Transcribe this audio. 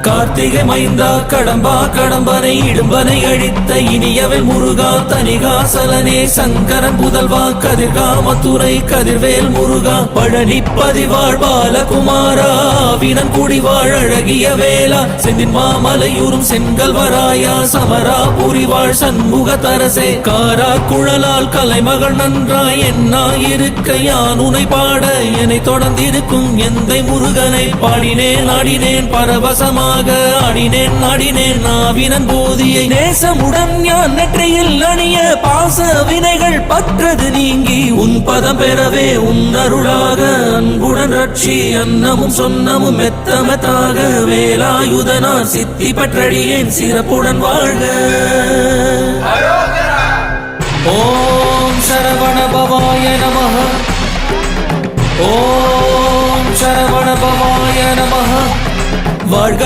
கார்த்திகை மைந்தா கடம்பா கடம்பனை இடும்பனை அழித்த இனியவன் முருகா தனிகாசலனே சங்கரன் புதல்வா கதிர்காமத்துறை கதிர்வேல் முருகா பழனி பதிவாழ் பாலகுமாரா வினன் குடிவாழ் அழகிய வேளா செந்தின் மாமலையூரும் செங்கல்வராயா சமரா புரிவாழ் சண்முக தரசே காரா குழலால் கலைமகள் நன்றாய் என்னாயிருக்க யான் உனை பாட என்னை தொடர்ந்திருக்கும் எந்தை முருகனை பாடினேன் ஆடினேன் பரவசமாக ஆடினேன் நாடினேன் நாவினன் போதியை நேசமுடன் ஞான் நெற்றியில் அணிய பாச வினைகள் பற்றது நீங்கி உன் பதம் பெறவே உன் அருளாக அன்புடன் ரட்சி அன்னமும் சொன்னமும் மெத்தமத்தாக வேலாயுதனார் சித்தி பற்றடியேன் சிறப்புடன் வாழ்க. ஓம் சரவண பவாய நமஹ. ஓம் சரவண பவாய நமஹ. வாழ்க.